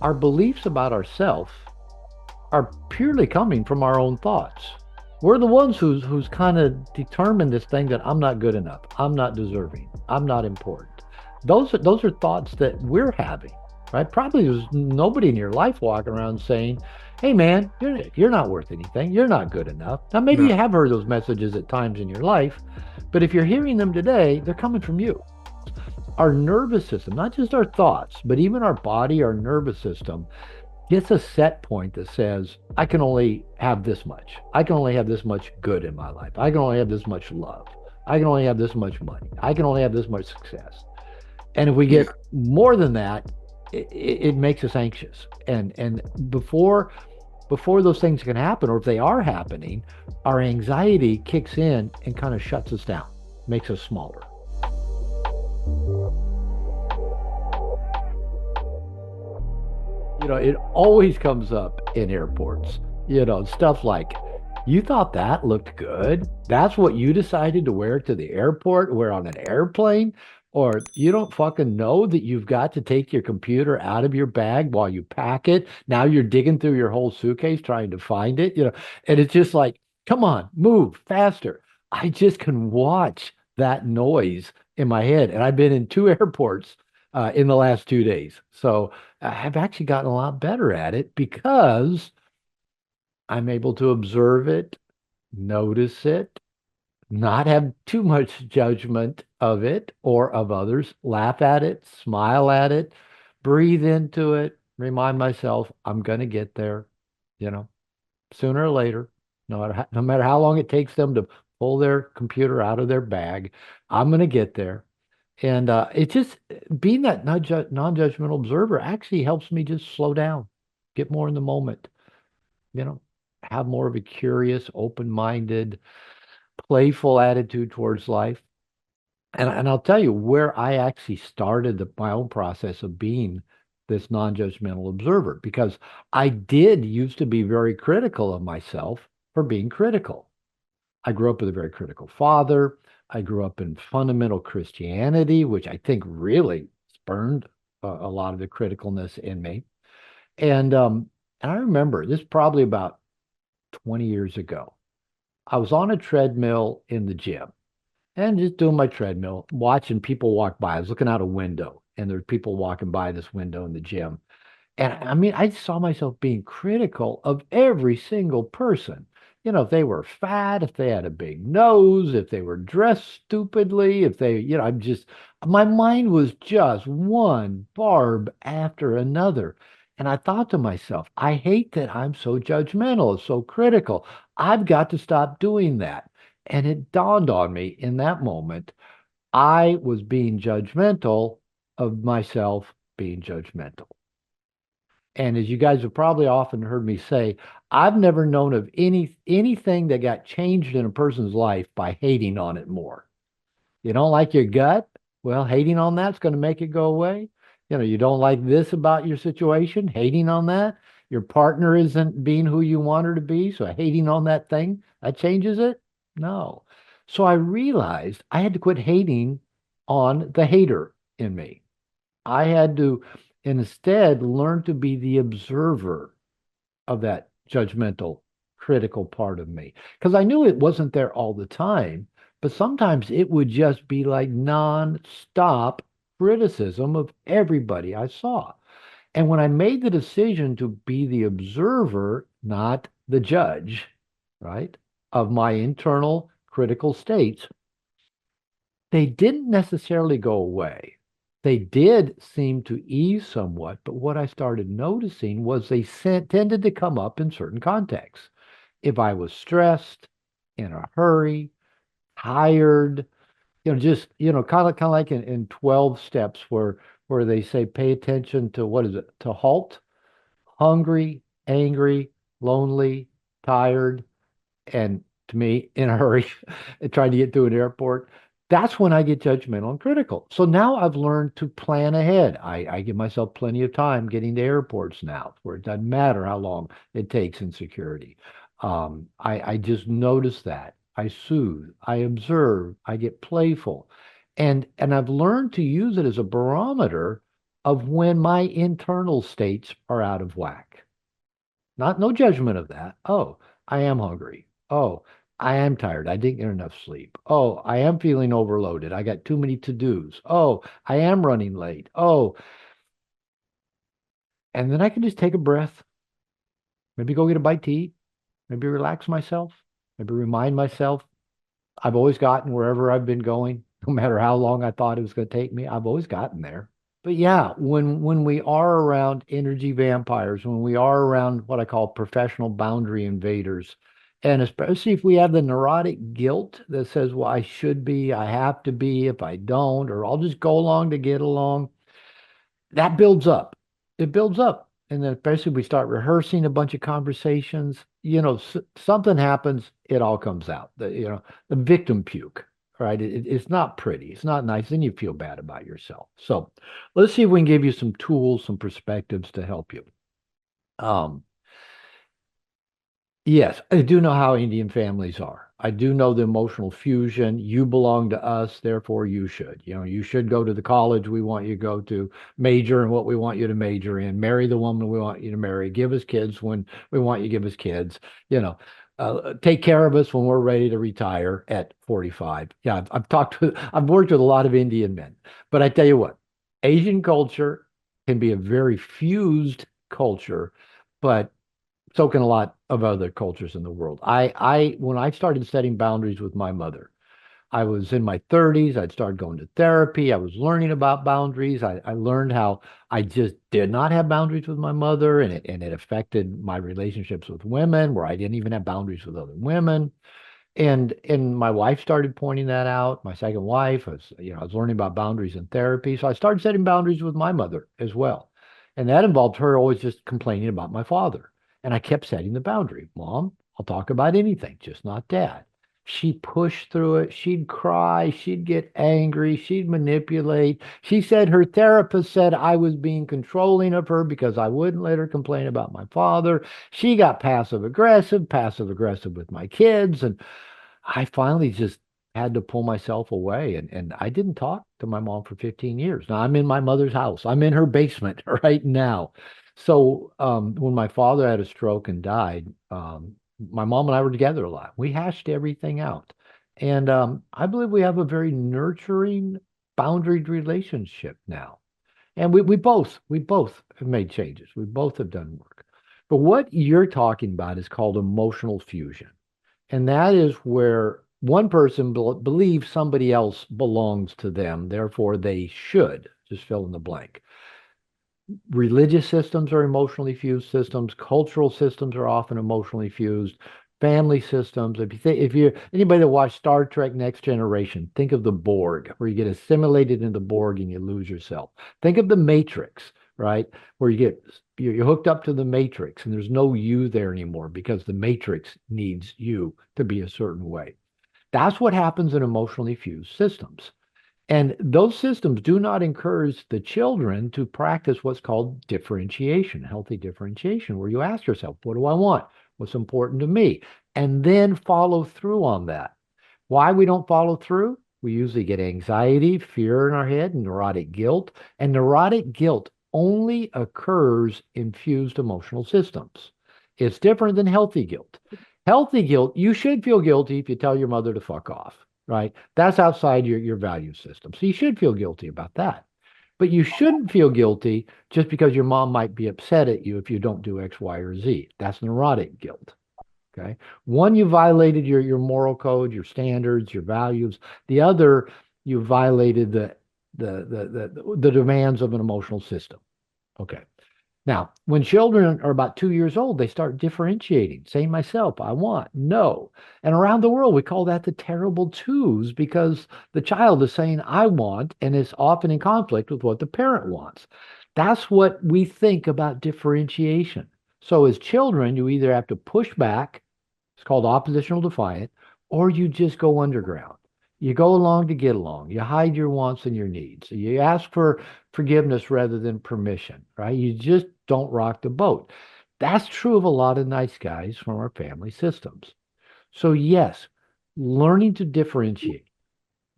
our beliefs about ourselves are purely coming from our own thoughts. We're the ones who's kind of determined this thing that I'm not good enough, I'm not deserving, I'm not important. Those are thoughts that we're having, right? Probably there's nobody in your life walking around saying, "Hey, man, you're not worth anything. You're not good enough." Now, maybe No. you have heard those messages at times in your life, but if you're hearing them today, they're coming from you. Our nervous system, not just our thoughts, but even our body, our nervous system gets a set point that says, I can only have this much. I can only have this much good in my life. I can only have this much love. I can only have this much money. I can only have this much success. And if we Yeah. get more than that, it makes us anxious. And before those things can happen, or if they are happening, our anxiety kicks in and kind of shuts us down, makes us smaller. It always comes up in airports. Stuff like, you thought that looked good. That's what you decided to wear to the airport, wear on an airplane. Or you don't fucking know that you've got to take your computer out of your bag while you pack it. Now you're digging through your whole suitcase trying to find it. And it's just like, come on, move faster. I just can watch that noise in my head. And I've been in two airports in the last 2 days. So, I've actually gotten a lot better at it because I'm able to observe it, notice it, not have too much judgment of it or of others, laugh at it, smile at it, breathe into it, remind myself I'm going to get there, you know, sooner or later, no matter how long it takes them to pull their computer out of their bag, I'm going to get there. And it just being that non-judgmental observer actually helps me just slow down, get more in the moment, you know, have more of a curious, open-minded, playful attitude towards life. And I'll tell you where I actually started my own process of being this non-judgmental observer, because I did used to be very critical of myself for being critical. I grew up with a very critical father. I grew up in fundamental Christianity, which I think really spurned a lot of the criticalness in me. And I remember this probably about 20 years ago. I was on a treadmill in the gym and just doing my treadmill, watching people walk by. I was looking out a window, and there were people walking by this window in the gym. And I mean, I saw myself being critical of every single person. If they were fat, if they had a big nose, if they were dressed stupidly, if my mind was just one barb after another. And I thought to myself, I hate that I'm so judgmental, so critical. I've got to stop doing that. And it dawned on me in that moment, I was being judgmental of myself being judgmental. And as you guys have probably often heard me say, I've never known of anything that got changed in a person's life by hating on it more. You don't like your gut? Well, hating on that's going to make it go away. You don't like this about your situation, hating on that. Your partner isn't being who you want her to be, so hating on that thing, that changes it? No. So I realized I had to quit hating on the hater in me. I had to instead learn to be the observer of that judgmental, critical part of me. Because I knew it wasn't there all the time, but sometimes it would just be like non-stop criticism of everybody I saw. And when I made the decision to be the observer, not the judge, right, of my internal critical states, they didn't necessarily go away. They did seem to ease somewhat, but what I started noticing was they tended to come up in certain contexts. If I was stressed, in a hurry, tired, just, kind of like in 12 steps where they say pay attention to what is it? To halt, hungry, angry, lonely, tired, and to me, in a hurry, and trying to get to an airport, that's when I get judgmental and critical. So now I've learned to plan ahead. I give myself plenty of time getting to airports now, where it doesn't matter how long it takes in security. I just notice that. I soothe, I observe, I get playful. And I've learned to use it as a barometer of when my internal states are out of whack. Not no judgment of that. Oh, I am hungry. Oh, I am tired. I didn't get enough sleep. Oh, I am feeling overloaded. I got too many to-dos. Oh, I am running late. Oh, and then I can just take a breath, maybe go get a bite to eat, maybe relax myself, maybe remind myself I've always gotten wherever I've been going, no matter how long I thought it was going to take me. I've always gotten there. But yeah, when we are around energy vampires, when we are around what I call professional boundary invaders, and especially if we have the neurotic guilt that says, well, I should be, I have to be, if I don't, or I'll just go along to get along, that builds up. It builds up. And then especially we start rehearsing a bunch of conversations, something happens, it all comes out. The victim puke, right? It's not pretty. It's not nice. Then you feel bad about yourself. So let's see if we can give you some tools, some perspectives to help you. Um, Yes, I do know how Indian families are. I do know the emotional fusion. You belong to us, therefore you should. You should go to the college we want you to go to, major in what we want you to major in, marry the woman we want you to marry, give us kids when we want you to give us kids, you know, take care of us when we're ready to retire at 45. Yeah, I've worked with a lot of Indian men, but I tell you what, Asian culture can be a very fused culture, but so can a lot of other cultures in the world. When I started setting boundaries with my mother, I was in my 30s. I'd started going to therapy. I was learning about boundaries. I learned how I just did not have boundaries with my mother, and it affected my relationships with women, where I didn't even have boundaries with other women. And my wife started pointing that out. My second wife I was learning about boundaries in therapy. So I started setting boundaries with my mother as well. And that involved her always just complaining about my father. And I kept setting the boundary. Mom, I'll talk about anything, just not dad. She'd push through it. She'd cry. She'd get angry. She'd manipulate. She said her therapist said I was being controlling of her because I wouldn't let her complain about my father. She got passive aggressive with my kids. And I finally just had to pull myself away, and I didn't talk to my mom for 15 years. Now I'm in my mother's house. I'm in her basement right now. So when my father had a stroke and died, my mom and I were together a lot. We hashed everything out. And I believe we have a very nurturing, boundaried relationship now. And we both have made changes. We both have done work. But what you're talking about is called emotional fusion. And that is where one person believes somebody else belongs to them, therefore they should just fill in the blank. Religious systems are emotionally fused systems. Cultural systems are often emotionally fused. Family systems. If you anybody that watched Star Trek Next Generation, think of the Borg, where you get assimilated in the Borg and you lose yourself. Think of the Matrix, right? Where you're hooked up to the Matrix and there's no you there anymore because the Matrix needs you to be a certain way. That's what happens in emotionally fused systems. And those systems do not encourage the children to practice what's called differentiation, healthy differentiation, where you ask yourself, what do I want? What's important to me? And then follow through on that. Why we don't follow through? We usually get anxiety, fear in our head, and neurotic guilt. And neurotic guilt only occurs in fused emotional systems. It's different than healthy guilt. Healthy guilt, you should feel guilty if you tell your mother to fuck off, right? That's outside your value system. So you should feel guilty about that. But you shouldn't feel guilty just because your mom might be upset at you if you don't do X, Y, or Z. That's neurotic guilt. Okay. One, you violated your moral code, your standards, your values. The other, you violated the demands of an emotional system. Okay. Now, when children are about 2 years old, they start differentiating, saying myself, I want, no. And around the world, we call that the terrible twos because the child is saying, I want, and is often in conflict with what the parent wants. That's what we think about differentiation. So as children, you either have to push back, it's called oppositional defiant, or you just go underground. You go along to get along. You hide your wants and your needs. You ask for forgiveness rather than permission, right? You just don't rock the boat. That's true of a lot of nice guys from our family systems. So, yes, learning to differentiate,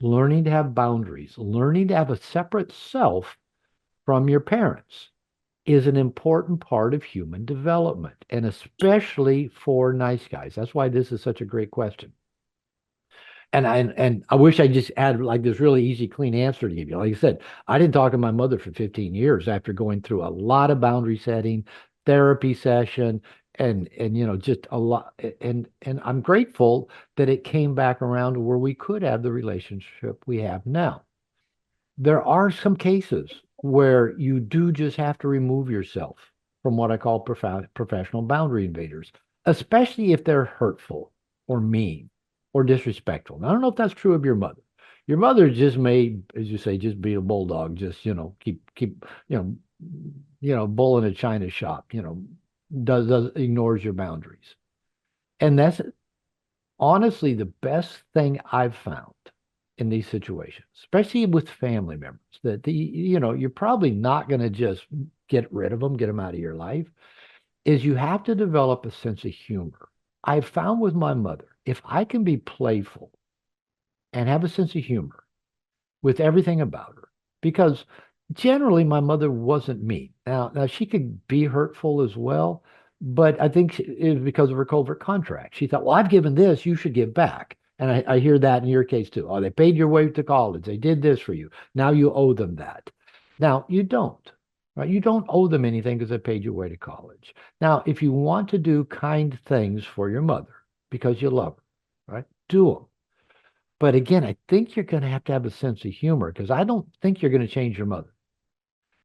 learning to have boundaries, learning to have a separate self from your parents is an important part of human development, and especially for nice guys. That's why this is such a great question. And I wish I just had like this really easy, clean answer to give you. Like I said, I didn't talk to my mother for 15 years after going through a lot of boundary setting, therapy session, and just a lot. And I'm grateful that it came back around to where we could have the relationship we have now. There are some cases where you do just have to remove yourself from what I call professional boundary invaders, especially if they're hurtful or mean or disrespectful. Now, I don't know if that's true of your mother. Your mother just may, as you say, just be a bulldog, just, keep, bull in a china shop, does ignores your boundaries. And that's honestly the best thing I've found in these situations, especially with family members, that you're probably not going to just get rid of them, get them out of your life, is you have to develop a sense of humor. I've found with my mother, if I can be playful and have a sense of humor with everything about her, because generally my mother wasn't mean. Now she could be hurtful as well, but I think it was because of her covert contract. She thought, well, I've given this, you should give back. And I hear that in your case too. Oh, they paid your way to college. They did this for you. Now you owe them that. Now you don't, right? You don't owe them anything because they paid your way to college. Now, if you want to do kind things for your mother because you love her, right? Do them. But again, I think you're going to have a sense of humor because I don't think you're going to change your mother.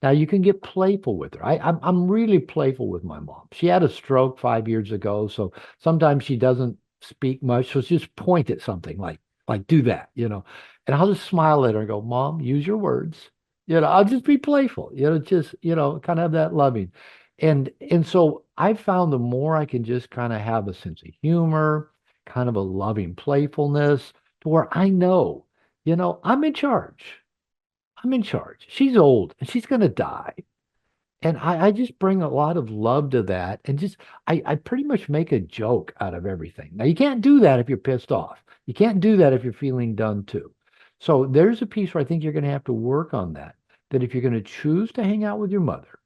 Now you can get playful with her. I'm really playful with my mom. She had a stroke 5 years ago, so sometimes she doesn't speak much. So just point at something like do that, and I'll just smile at her and go, "Mom, use your words." I'll just be playful. Just kind of have that loving, and so I found the more I can just kind of have a sense of humor, kind of a loving playfulness, to where I know, I'm in charge. I'm in charge. She's old and she's going to die. And I just bring a lot of love to that. And I pretty much make a joke out of everything. Now, you can't do that if you're pissed off. You can't do that if you're feeling done too. So there's a piece where I think you're going to have to work on that. That if you're going to choose to hang out with your mother,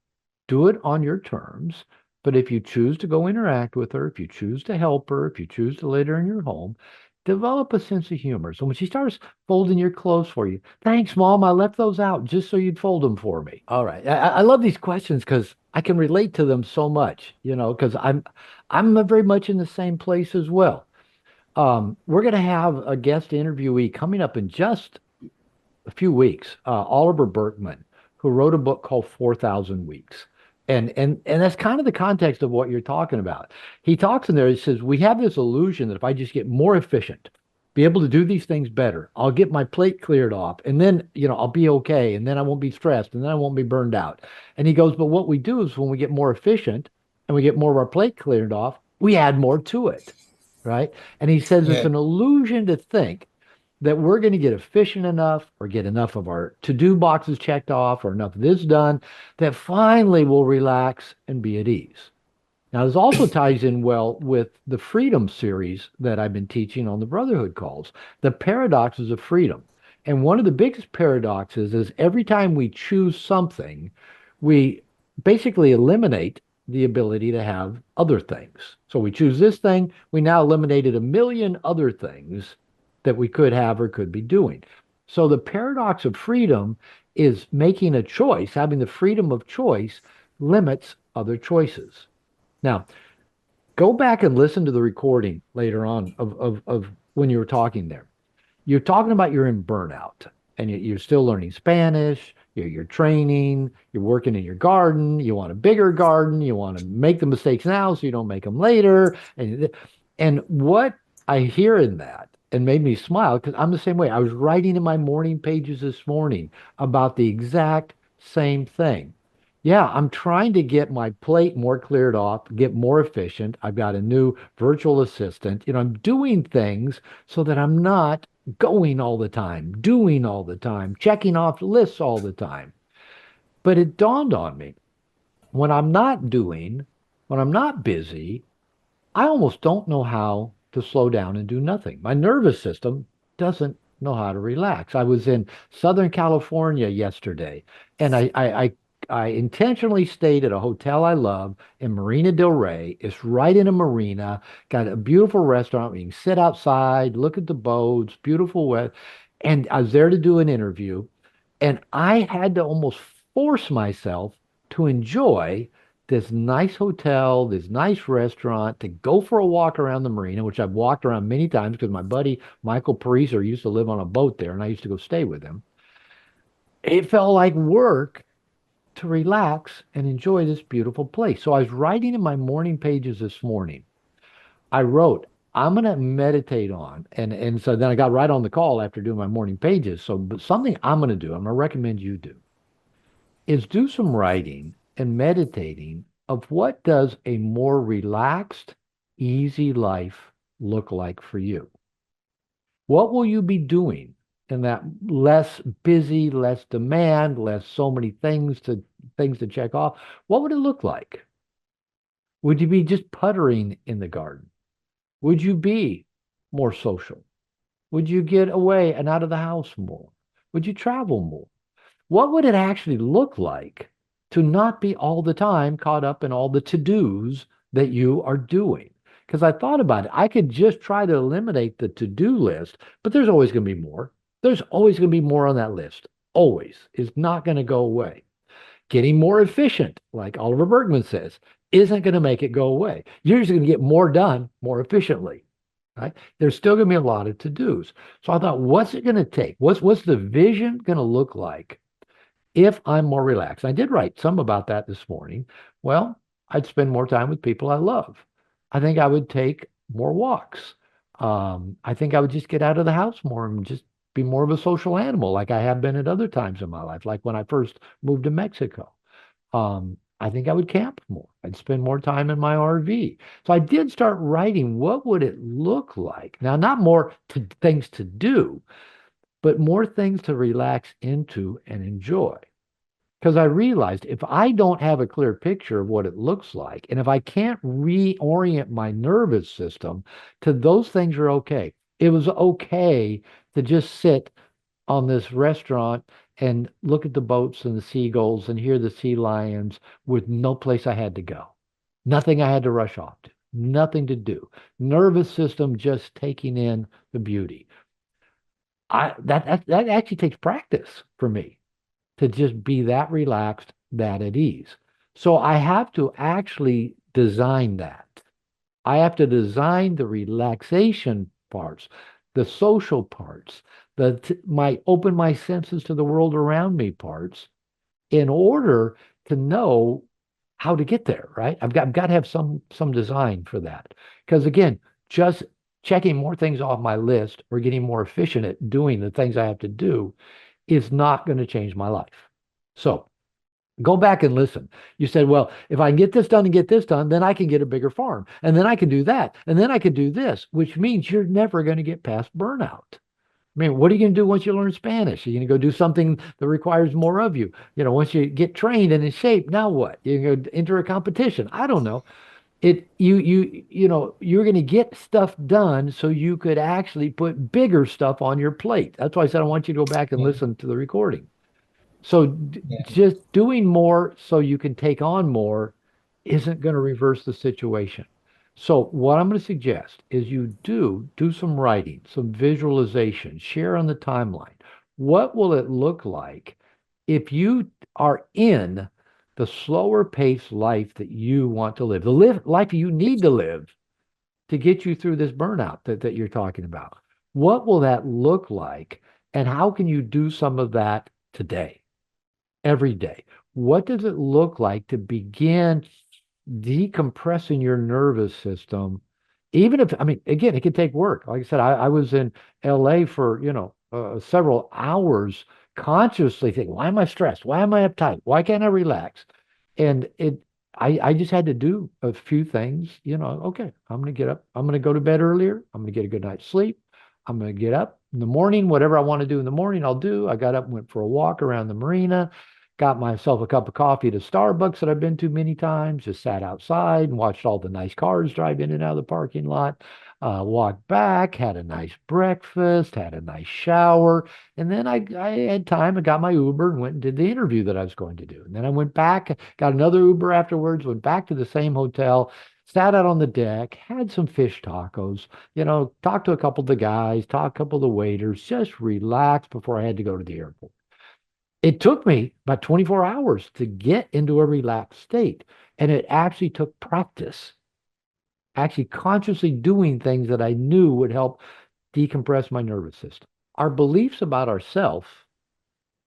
do it on your terms. But if you choose to go interact with her, if you choose to help her, if you choose to let her in your home, develop a sense of humor. So when she starts folding your clothes for you, thanks, Mom, I left those out just so you'd fold them for me. All right. I love these questions because I can relate to them so much, because I'm very much in the same place as well. We're going to have a guest interviewee coming up in just a few weeks, Oliver Burkeman, who wrote a book called 4,000 Weeks. And that's kind of the context of what you're talking about. He talks in there, he says, we have this illusion that if I just get more efficient, be able to do these things better, I'll get my plate cleared off, and then, I'll be okay, and then I won't be stressed, and then I won't be burned out. And he goes, but what we do is when we get more efficient and we get more of our plate cleared off, we add more to it, right? And he says it's Yeah, an illusion to think that we're going to get efficient enough or get enough of our to-do boxes checked off or enough of this done that finally we'll relax and be at ease. Now, this also ties in well with the freedom series that I've been teaching on the Brotherhood calls, the paradoxes of freedom. And one of the biggest paradoxes is every time we choose something, we basically eliminate the ability to have other things. So we choose this thing, we now eliminated a million other things that we could have or could be doing. So the paradox of freedom is making a choice, having the freedom of choice limits other choices. Now, go back and listen to the recording later on of when you were talking there. You're talking about you're in burnout and you're still learning Spanish, you're training, you're working in your garden, you want a bigger garden, you want to make the mistakes now so you don't make them later. And what I hear in that and made me smile, because I'm the same way. I was writing in my morning pages this morning about the exact same thing. Yeah, I'm trying to get my plate more cleared off, get more efficient. I've got a new virtual assistant. I'm doing things so that I'm not going all the time, doing all the time, checking off lists all the time. But it dawned on me when I'm not doing, when I'm not busy, I almost don't know how to slow down and do nothing. My nervous system doesn't know how to relax. I was in Southern California yesterday and I I intentionally stayed at a hotel I love in Marina Del Rey. It's right in a marina, got a beautiful restaurant. We can sit outside, look at the boats, beautiful weather. And I was there to do an interview, and I had to almost force myself to enjoy this nice hotel, this nice restaurant, to go for a walk around the marina, which I've walked around many times because my buddy Michael Pariser used to live on a boat there, and I used to go stay with him. It felt like work to relax and enjoy this beautiful place. So I was writing in my morning pages this morning. I wrote, I'm going to meditate on, and so then I got right on the call after doing my morning pages. So, but something I'm going to do, I'm going to recommend you do, is do some writing and meditating of what does a more relaxed, easy life look like for you? What will you be doing in that less busy, less demand, less so many things to check off? What would it look like? Would you be just puttering in the garden? Would you be more social? Would you get away and out of the house more? Would you travel more? What would it actually look like to not be all the time caught up in all the to-dos that you are doing? Because I thought about it. I could just try to eliminate the to-do list, but there's always going to be more. There's always going to be more on that list. Always. It's not going to go away. Getting more efficient, like Oliver Bergman says, isn't going to make it go away. You're just going to get more done more efficiently, right? There's still going to be a lot of to-dos. So I thought, what's it going to take? What's the vision going to look like if I'm more relaxed? I did write some about that this morning. Well, I'd spend more time with people I love. I think I would take more walks. I think I would just get out of the house more and just be more of a social animal like I have been at other times in my life, like when I first moved to Mexico. I think I would camp more. I'd spend more time in my RV. So I did start writing what would it look like? Now, not more things to do, but more things to relax into and enjoy. Because I realized if I don't have a clear picture of what it looks like, and if I can't reorient my nervous system to those things are okay. It was okay to just sit on this restaurant and look at the boats and the seagulls and hear the sea lions with no place I had to go, nothing I had to rush off to, nothing to do. Nervous system just taking in the beauty. That actually takes practice for me to just be that relaxed, that at ease. So I have to actually design that. I have to design the relaxation parts, the social parts, my open my senses to the world around me parts in order to know how to get there, right? I've got to have some design for that. Because again, just checking more things off my list or getting more efficient at doing the things I have to do is not going to change my life. So go back and listen. You said, well, if I can get this done and get this done, then I can get a bigger farm. And then I can do that. And then I can do this, which means you're never going to get past burnout. I mean, what are you going to do once you learn Spanish? Are you going to go do something that requires more of you? You know, once you get trained and in shape, now what? You're going to enter a competition. I don't know. You're going to get stuff done so you could actually put bigger stuff on your plate. That's why I said I want you to go back and Yeah, listen to the recording. So yeah, just doing more so you can take on more isn't going to reverse the situation. So what I'm going to suggest is you do some writing, some visualization, share on the timeline. What will it look like if you are in the slower paced life that you want to live, the life you need to live to get you through this burnout that you're talking about? What will that look like? And how can you do some of that today? Every day. What does it look like to begin decompressing your nervous system? Even if, I mean, again, it can take work. Like I said, I was in LA for, several hours consciously thinking, why am I stressed? Why am I uptight? Why can't I relax? And I just had to do a few things, okay, I'm going to get up. I'm going to go to bed earlier. I'm going to get a good night's sleep. I'm going to get up in the morning, whatever I want to do in the morning, I'll do. I got up and went for a walk around the marina, got myself a cup of coffee at a Starbucks that I've been to many times, just sat outside and watched all the nice cars drive in and out of the parking lot. Walked back, had a nice breakfast, had a nice shower, and then I had time and got my Uber and went and did the interview that I was going to do. And then I went back, got another Uber afterwards, went back to the same hotel, sat out on the deck, had some fish tacos, talked to a couple of the guys, talked to a couple of the waiters, just relaxed before I had to go to the airport. It took me about 24 hours to get into a relaxed state. And it actually took practice, actually consciously doing things that I knew would help decompress my nervous system. Our beliefs about ourselves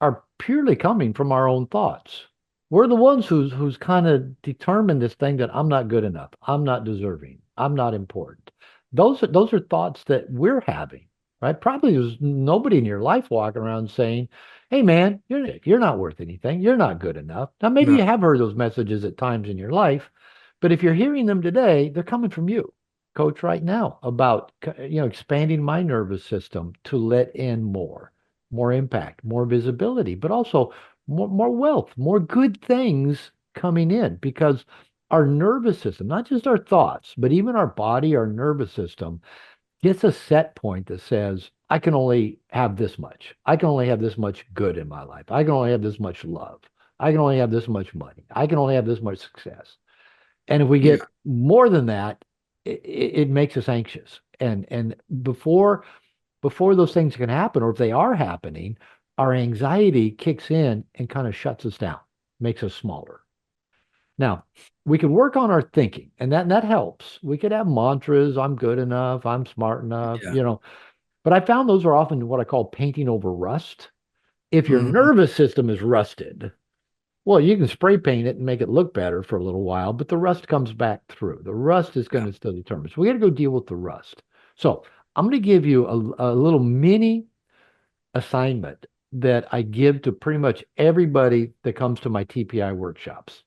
are purely coming from our own thoughts. We're the ones who's kind of determined this thing that I'm not good enough, I'm not deserving, I'm not important. Those are thoughts that we're having, right? Probably there's nobody in your life walking around saying, "Hey man, you're not worth anything, you're not good enough." Now maybe No. you have heard those messages at times in your life, but if you're hearing them today, they're coming from you. Coach right now about expanding my nervous system to let in more impact, more visibility, but also more wealth, more good things coming in because our nervous system, not just our thoughts, but even our body, our nervous system gets a set point that says, I can only have this much. I can only have this much good in my life. I can only have this much love. I can only have this much money. I can only have this much success. And if we Yeah. get more than that, it makes us anxious. And before those things can happen, or if they are happening, our anxiety kicks in and kind of shuts us down, makes us smaller. Now, we can work on our thinking, and that helps. We could have mantras, I'm good enough, I'm smart enough, Yeah. but I found those are often what I call painting over rust. If your Mhm. nervous system is rusted, well, you can spray paint it and make it look better for a little while, but the rust comes back through. The rust is going Yeah. to still determine. So we got to go deal with the rust. So I'm going to give you a little mini assignment that I give to pretty much everybody that comes to my TPI workshops.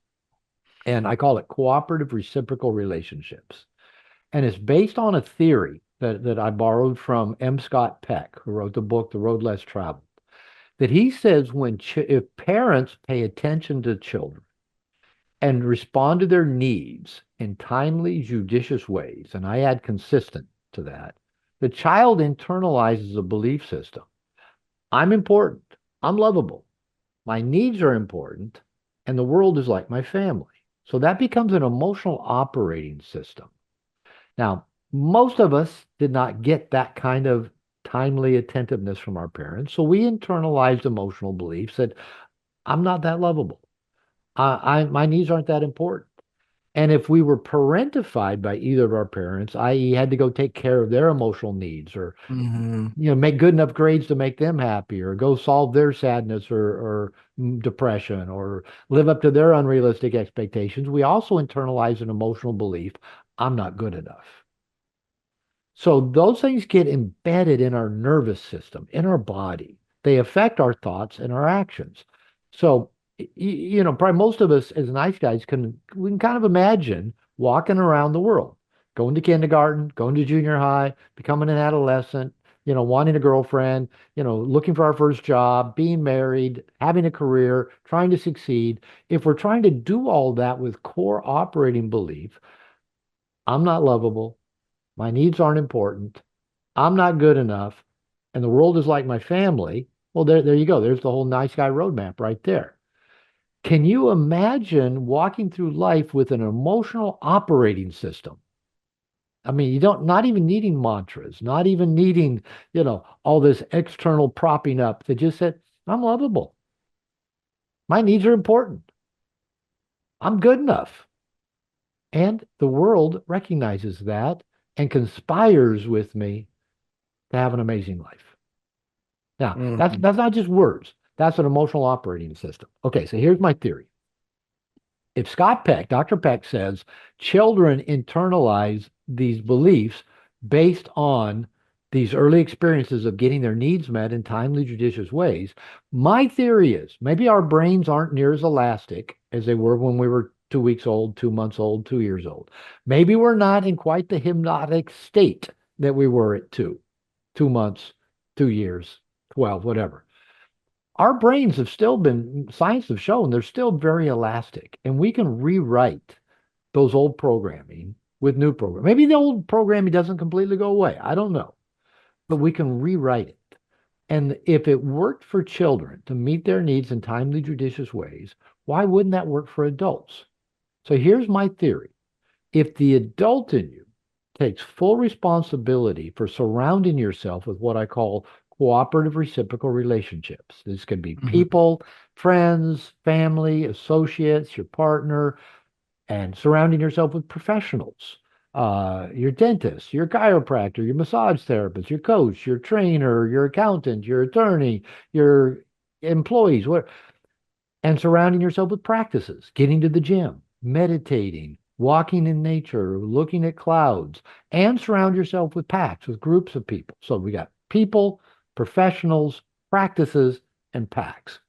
And I call it cooperative reciprocal relationships. And it's based on a theory that I borrowed from M. Scott Peck, who wrote the book, The Road Less Traveled, that he says if parents pay attention to children and respond to their needs in timely, judicious ways, and I add consistent to that, the child internalizes a belief system. I'm important. I'm lovable. My needs are important. And the world is like my family. So that becomes an emotional operating system. Now, most of us did not get that kind of timely attentiveness from our parents. So we internalized emotional beliefs that I'm not that lovable. My needs aren't that important. And if we were parentified by either of our parents, i.e., had to go take care of their emotional needs or Hmm. make good enough grades to make them happy or go solve their sadness or depression or live up to their unrealistic expectations, we also internalize an emotional belief, I'm not good enough. So those things get embedded in our nervous system, in our body. They affect our thoughts and our actions. So, probably most of us as nice guys we can kind of imagine walking around the world, going to kindergarten, going to junior high, becoming an adolescent, wanting a girlfriend, looking for our first job, being married, having a career, trying to succeed. If we're trying to do all that with core operating belief, I'm not lovable. My needs aren't important. I'm not good enough. And the world is like my family. Well, there you go. There's the whole nice guy roadmap right there. Can you imagine walking through life with an emotional operating system? I mean, you don't, not even needing mantras, not even needing, all this external propping up that just said, I'm lovable. My needs are important. I'm good enough. And the world recognizes that and conspires with me to have an amazing life. Now, Hmm. that's not just words. That's an emotional operating system. Okay, so here's my theory. If Dr. Peck says children internalize these beliefs based on these early experiences of getting their needs met in timely, judicious ways, my theory is maybe our brains aren't near as elastic as they were when we were 2 weeks old, 2 months old, 2 years old. Maybe we're not in quite the hypnotic state that we were at 2 months, 2 years, 12, whatever. Our brains have still been, science have shown they're still very elastic, and we can rewrite those old programming with new program. Maybe the old programming doesn't completely go away. I don't know, but we can rewrite it. And if it worked for children to meet their needs in timely, judicious ways, why wouldn't that work for adults? So here's my theory. If the adult in you takes full responsibility for surrounding yourself with what I call cooperative reciprocal relationships, this could be Hmm. people, friends, family, associates, your partner, and surrounding yourself with professionals, your dentist, your chiropractor, your massage therapist, your coach, your trainer, your accountant, your attorney, your employees, and surrounding yourself with practices, getting to the gym, meditating, walking in nature, looking at clouds, and surround yourself with packs, with groups of people. So we got people, professionals, practices, and packs.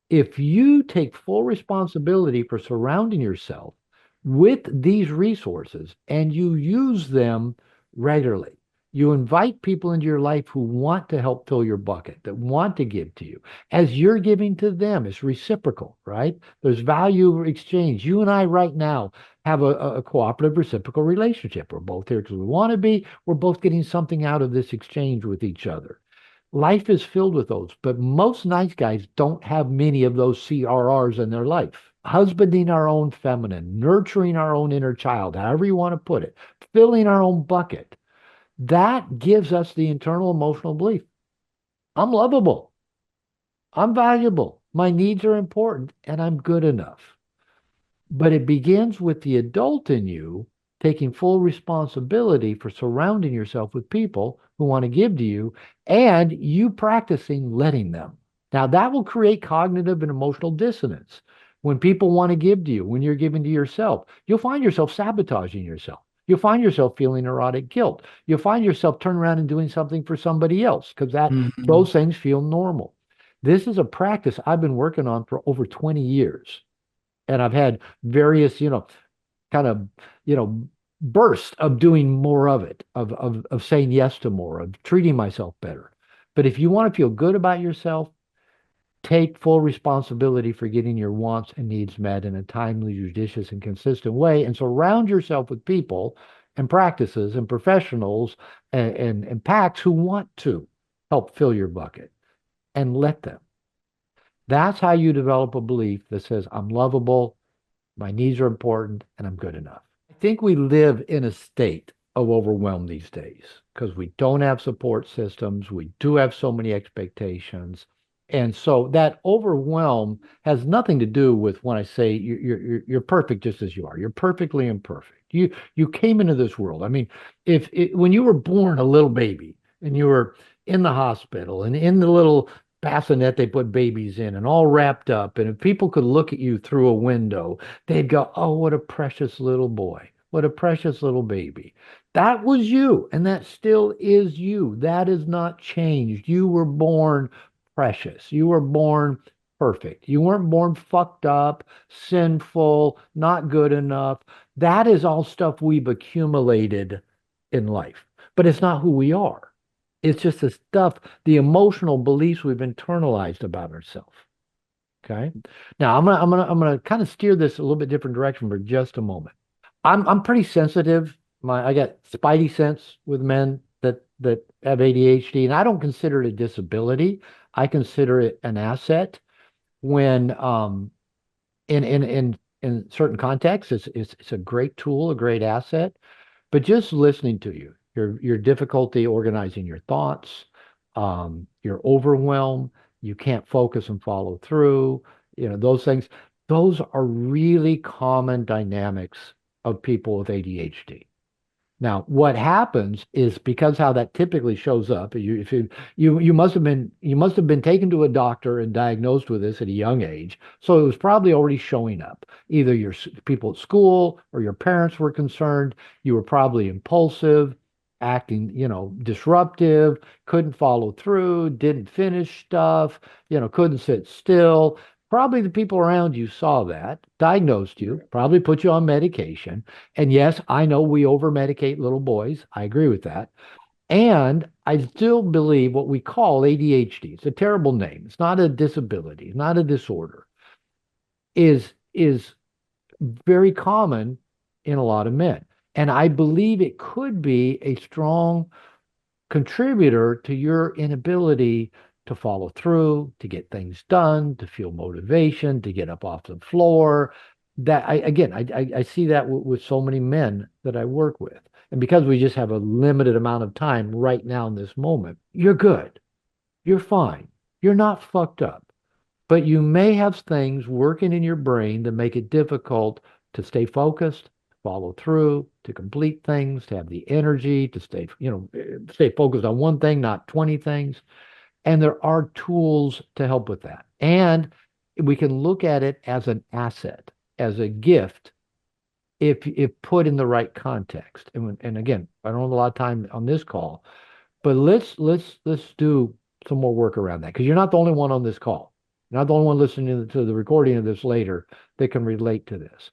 If you take full responsibility for surrounding yourself with these resources and you use them regularly, you invite people into your life who want to help fill your bucket, that want to give to you. As you're giving to them, it's reciprocal, right? There's value exchange. You and I right now have a cooperative reciprocal relationship. We're both here because we want to be. We're both getting something out of this exchange with each other. Life is filled with those, but most nice guys don't have many of those CRRs in their life. Husbanding our own feminine, nurturing our own inner child, however you want to put it, filling our own bucket. That gives us the internal emotional belief. I'm lovable. I'm valuable. My needs are important and I'm good enough. But it begins with the adult in you taking full responsibility for surrounding yourself with people who want to give to you and you practicing letting them. Now, that will create cognitive and emotional dissonance. When people want to give to you, when you're giving to yourself, you'll find yourself sabotaging yourself. You'll find yourself feeling erotic guilt. You'll find yourself turning around and doing something for somebody else because that Hmm. those things feel normal. This is a practice I've been working on for over 20 years. And I've had various, kind of, bursts of doing more of it, of saying yes to more, of treating myself better. But if you want to feel good about yourself, take full responsibility for getting your wants and needs met in a timely, judicious, and consistent way, and surround yourself with people and practices and professionals and packs who want to help fill your bucket and let them. That's how you develop a belief that says, I'm lovable, my needs are important, and I'm good enough. I think we live in a state of overwhelm these days because we don't have support systems. We do have so many expectations. And so that overwhelm has nothing to do with when I say you're perfect just as you are. You're perfectly imperfect. You came into this world. I mean, when you were born a little baby and you were in the hospital and in the little bassinet they put babies in and all wrapped up, and if people could look at you through a window, they'd go, oh, what a precious little boy. What a precious little baby. That was you, and that still is you. That is not changed. You were born precious. You were born perfect. You weren't born fucked up, sinful, not good enough. That is all stuff we've accumulated in life, but it's not who we are. It's just the stuff, the emotional beliefs we've internalized about ourselves. Okay. Now I'm gonna kind of steer this a little bit different direction for just a moment. I'm pretty sensitive. I got spidey sense with men that have ADHD, and I don't consider it a disability. I consider it an asset when in certain contexts it's a great tool, a great asset. But just listening to you, your difficulty organizing your thoughts, your overwhelm, you can't focus and follow through, those things, those are really common dynamics of people with ADHD. Now, what happens is because how that typically shows up, you must have been taken to a doctor and diagnosed with this at a young age, so it was probably already showing up. Either your people at school or your parents were concerned. You were probably impulsive, acting, disruptive, couldn't follow through, didn't finish stuff, couldn't sit still. Probably the people around you saw that, diagnosed you, probably put you on medication. And yes, I know we over medicate little boys. I agree with that. And I still believe what we call ADHD, it's a terrible name. It's not a disability, it's not a disorder, is very common in a lot of men. And I believe it could be a strong contributor to your inability to follow through, to get things done, to feel motivation, to get up off the floor. That I again, I see that with so many men that I work with. And because we just have a limited amount of time right now in this moment, you're good. You're fine. You're not fucked up. But you may have things working in your brain that make it difficult to stay focused, follow through, to complete things, to have the energy to stay, stay focused on one thing, not 20 things. And there are tools to help with that. And we can look at it as an asset, as a gift, if put in the right context. And again, I don't have a lot of time on this call, but let's do some more work around that because you're not the only one on this call. You're not the only one listening to the recording of this later that can relate to this.